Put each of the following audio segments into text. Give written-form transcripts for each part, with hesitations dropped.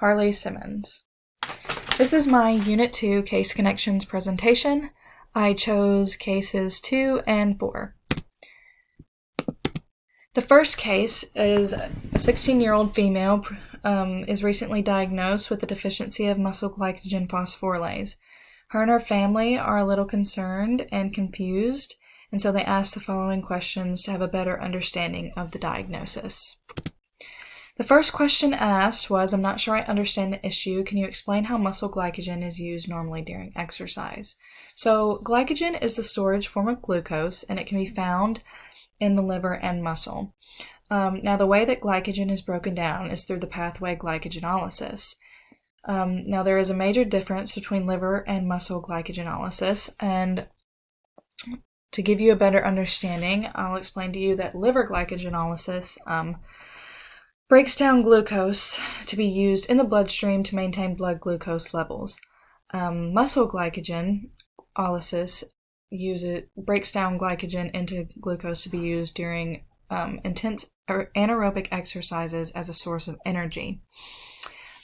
Carly Simmons. This is my Unit 2 Case Connections presentation. I chose cases 2 and 4. The first case is a 16-year-old female is recently diagnosed with a deficiency of muscle glycogen phosphorylase. Her and her family are a little concerned and confused, and so they asked the following questions to have a better understanding of the diagnosis. The first question asked was, I'm not sure I understand the issue. Can you explain how muscle glycogen is used normally during exercise? So glycogen is the storage form of glucose, and it can be found in the liver and muscle. Now, the way that glycogen is broken down is through the pathway glycogenolysis. Now, there is a major difference between liver and muscle glycogenolysis, and to give you a better understanding, I'll explain to you that liver glycogenolysis breaks down glucose to be used in the bloodstream to maintain blood glucose levels. Muscle glycogenolysis breaks down glycogen into glucose to be used during intense anaerobic exercises as a source of energy.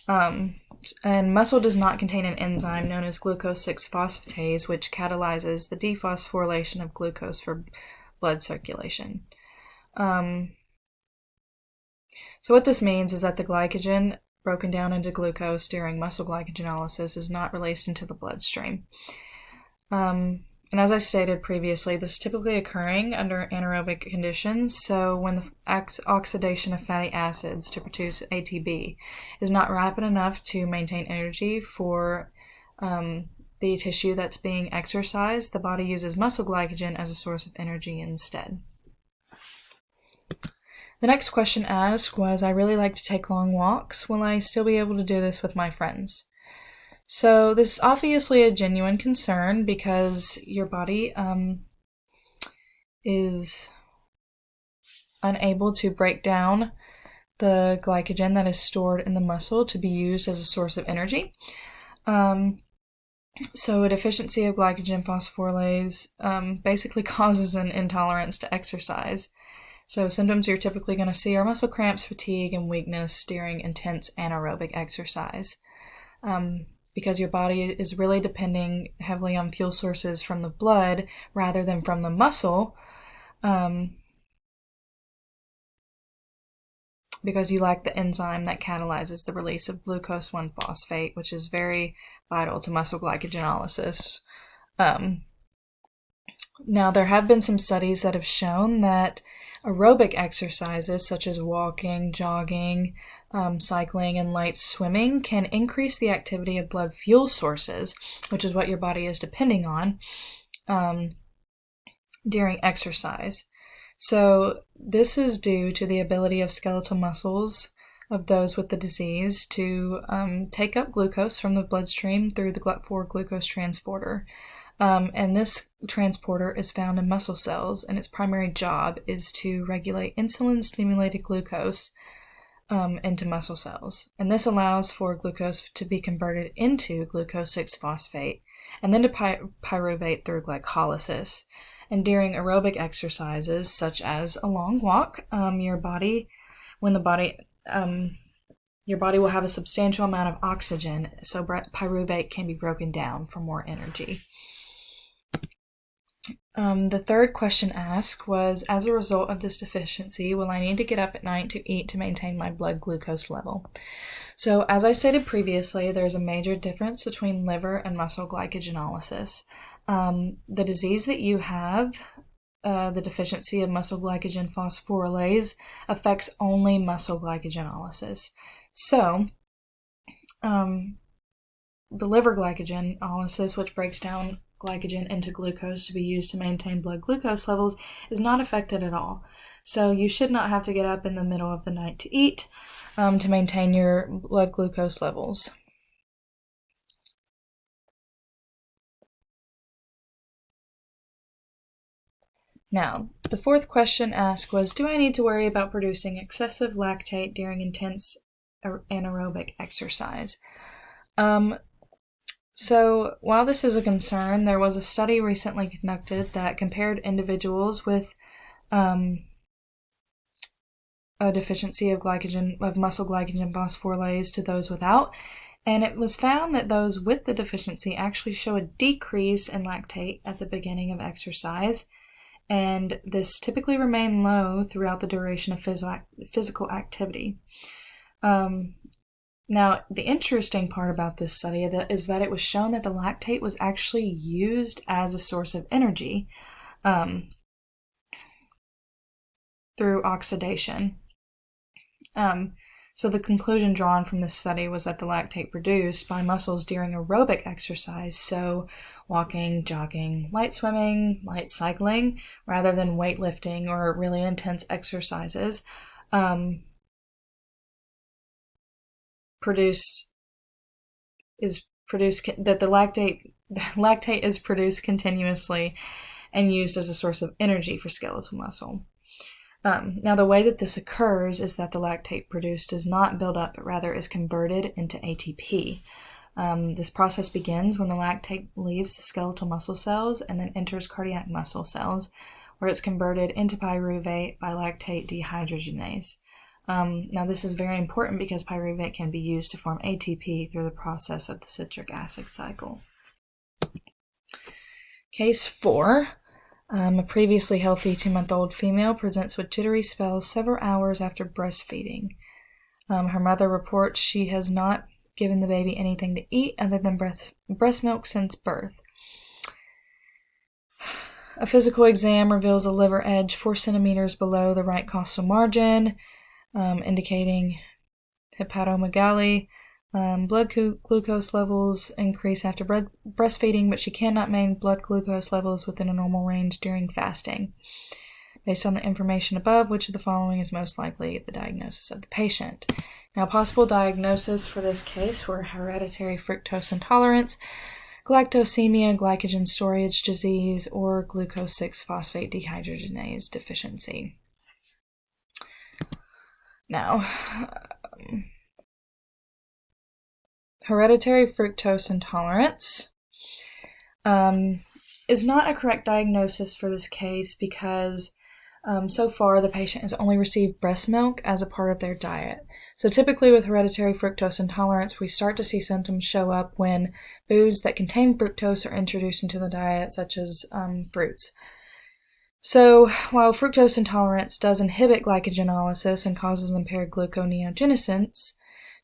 And muscle does not contain an enzyme known as glucose 6-phosphatase, which catalyzes the dephosphorylation of glucose for blood circulation. So what this means is that the glycogen broken down into glucose during muscle glycogenolysis is not released into the bloodstream. And as I stated previously, this is typically occurring under anaerobic conditions, so when the oxidation of fatty acids to produce ATP is not rapid enough to maintain energy for the tissue that's being exercised, the body uses muscle glycogen as a source of energy instead. The next question asked was, I really like to take long walks. Will I still be able to do this with my friends? So this is obviously a genuine concern because your body is unable to break down the glycogen that is stored in the muscle to be used as a source of energy. So a deficiency of glycogen phosphorylase basically causes an intolerance to exercise. So symptoms you're typically going to see are muscle cramps, fatigue, and weakness during intense anaerobic exercise. Because your body is really depending heavily on fuel sources from the blood rather than from the muscle, because you lack the enzyme that catalyzes the release of glucose 1-phosphate, which is very vital to muscle glycogenolysis. Now, there have been some studies that have shown that aerobic exercises such as walking, jogging, cycling, and light swimming can increase the activity of blood fuel sources, which is what your body is depending on during exercise. So this is due to the ability of skeletal muscles of those with the disease to take up glucose from the bloodstream through the GLUT4 transporter. And this transporter is found in muscle cells, and its primary job is to regulate insulin-stimulated glucose into muscle cells. And this allows for glucose to be converted into glucose 6-phosphate and then to pyruvate through glycolysis. And during aerobic exercises, such as a long walk, your body will have a substantial amount of oxygen, so pyruvate can be broken down for more energy. The third question asked was, as a result of this deficiency, will I need to get up at night to eat to maintain my blood glucose level? So, as I stated previously, there's a major difference between liver and muscle glycogenolysis. The disease that you have, the deficiency of muscle glycogen phosphorylase, affects only muscle glycogenolysis. So, the liver glycogenolysis, which breaks down glycogen into glucose to be used to maintain blood glucose levels, is not affected at all. So you should not have to get up in the middle of the night to eat to maintain your blood glucose levels. Now, the fourth question asked was, do I need to worry about producing excessive lactate during intense anaerobic exercise? So while this is a concern, there was a study recently conducted that compared individuals with a deficiency of muscle glycogen phosphorylase to those without, and it was found that those with the deficiency actually show a decrease in lactate at the beginning of exercise, and this typically remained low throughout the duration of physical activity. Now, the interesting part about this study is that it was shown that the lactate was actually used as a source of energy through oxidation. So the conclusion drawn from this study was that the lactate produced by muscles during aerobic exercise, so walking, jogging, light swimming, light cycling, rather than weightlifting or really intense exercises, that the lactate is produced continuously and used as a source of energy for skeletal muscle. Now, the way that this occurs is that the lactate produced does not build up, but rather is converted into ATP. This process begins when the lactate leaves the skeletal muscle cells and then enters cardiac muscle cells, where it's converted into pyruvate by lactate dehydrogenase. Now, this is very important because pyruvate can be used to form ATP through the process of the citric acid cycle. Case 4. A previously healthy 2-month-old female presents with jittery spells several hours after breastfeeding. Her mother reports she has not given the baby anything to eat other than breast milk since birth. A physical exam reveals a liver edge 4 centimeters below the right costal margin, indicating hepatomegaly. Blood glucose levels increase after breastfeeding, but she cannot maintain blood glucose levels within a normal range during fasting. Based on the information above, which of the following is most likely the diagnosis of the patient? Now, possible diagnosis for this case were hereditary fructose intolerance, galactosemia, glycogen storage disease, or glucose 6-phosphate dehydrogenase deficiency. Now, hereditary fructose intolerance is not a correct diagnosis for this case because so far the patient has only received breast milk as a part of their diet. So typically with hereditary fructose intolerance, we start to see symptoms show up when foods that contain fructose are introduced into the diet, such as fruits. So while fructose intolerance does inhibit glycogenolysis and causes impaired gluconeogenesis,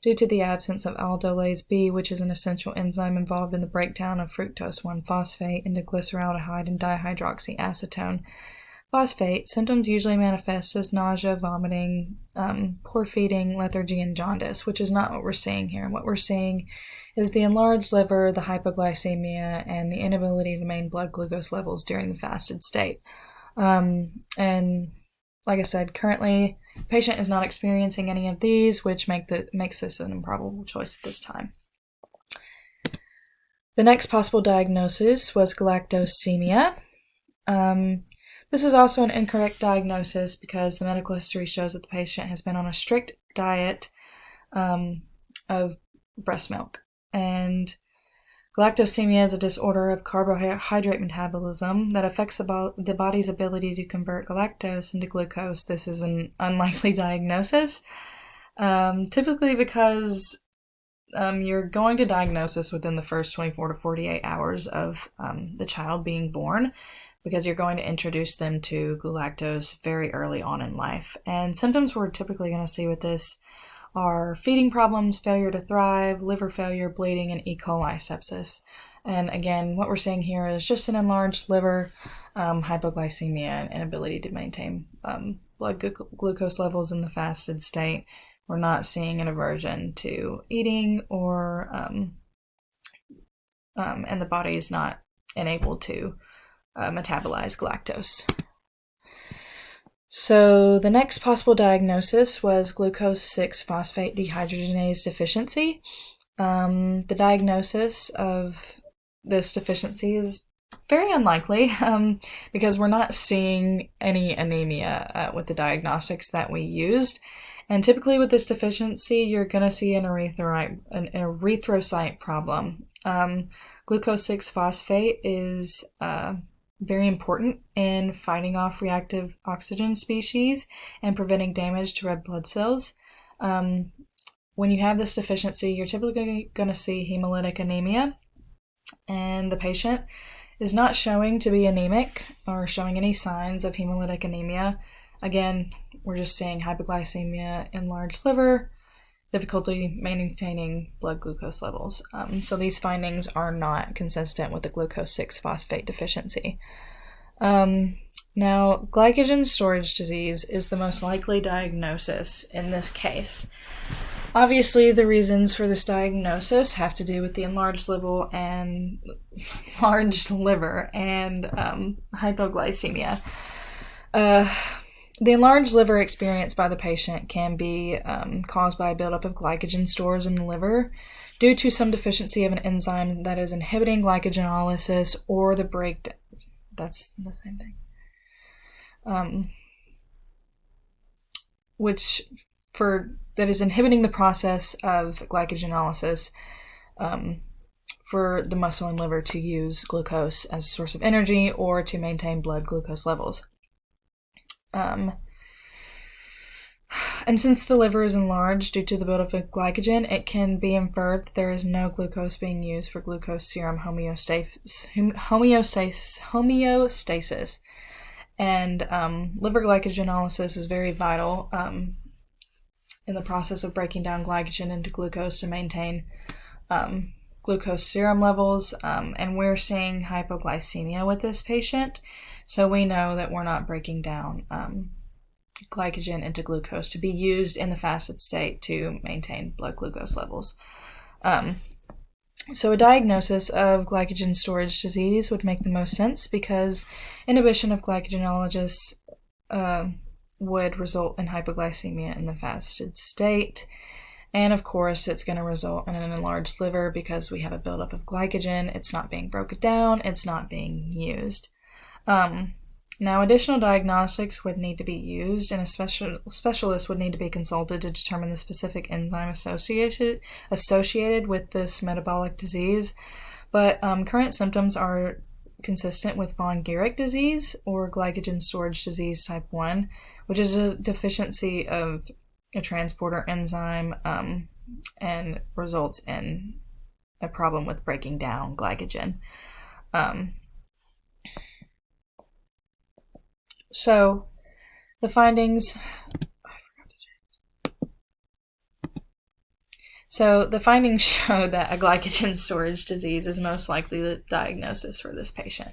due to the absence of aldolase B, which is an essential enzyme involved in the breakdown of fructose 1-phosphate into glyceraldehyde and dihydroxyacetone phosphate, symptoms usually manifest as nausea, vomiting, poor feeding, lethargy, and jaundice, which is not what we're seeing here. What we're seeing is the enlarged liver, the hypoglycemia, and the inability to maintain blood glucose levels during the fasted state. And like I said, currently the patient is not experiencing any of these, which makes this an improbable choice at this time. The next possible diagnosis was galactosemia. This is also an incorrect diagnosis because the medical history shows that the patient has been on a strict diet of breast milk. And galactosemia is a disorder of carbohydrate metabolism that affects the body's ability to convert galactose into glucose. This is an unlikely diagnosis, typically because you're going to diagnose this within the first 24 to 48 hours of the child being born, because you're going to introduce them to galactose very early on in life. And symptoms we're typically going to see with this are feeding problems, failure to thrive, liver failure, bleeding, and E. coli sepsis. And again, what we're seeing here is just an enlarged liver, hypoglycemia, and inability to maintain blood glucose levels in the fasted state. We're not seeing an aversion to eating or and the body is not enabled to metabolize galactose. So the next possible diagnosis was glucose 6-phosphate dehydrogenase deficiency. The diagnosis of this deficiency is very unlikely because we're not seeing any anemia with the diagnostics that we used. And typically with this deficiency, you're going to see an erythrocyte problem. Glucose 6-phosphate is very important in fighting off reactive oxygen species and preventing damage to red blood cells. When you have this deficiency, you're typically going to see hemolytic anemia, and the patient is not showing to be anemic or showing any signs of hemolytic anemia. Again, we're just seeing hypoglycemia, enlarged liver, difficulty maintaining blood glucose levels. So these findings are not consistent with the glucose 6-phosphate deficiency. Now, glycogen storage disease is the most likely diagnosis in this case. Obviously, the reasons for this diagnosis have to do with the enlarged liver and hypoglycemia. The enlarged liver experienced by the patient can be caused by a buildup of glycogen stores in the liver due to some deficiency of an enzyme that is inhibiting glycogenolysis or the breakdown. That's the same thing. That is inhibiting the process of glycogenolysis for the muscle and liver to use glucose as a source of energy or to maintain blood glucose levels. And since the liver is enlarged due to the buildup of glycogen, it can be inferred that there is no glucose being used for glucose serum homeostasis. And liver glycogenolysis is very vital in the process of breaking down glycogen into glucose to maintain glucose serum levels. And we're seeing hypoglycemia with this patient, so we know that we're not breaking down glycogen into glucose to be used in the fasted state to maintain blood glucose levels. So a diagnosis of glycogen storage disease would make the most sense because inhibition of glycogenolysis would result in hypoglycemia in the fasted state. And of course, it's going to result in an enlarged liver because we have a buildup of glycogen. It's not being broken down. It's not being used. Now, additional diagnostics would need to be used, and a specialist would need to be consulted to determine the specific enzyme associated with this metabolic disease. But current symptoms are consistent with von Guericke disease or glycogen storage disease type 1, which is a deficiency of a transporter enzyme and results in a problem with breaking down glycogen. So the findings show that a glycogen storage disease is most likely the diagnosis for this patient.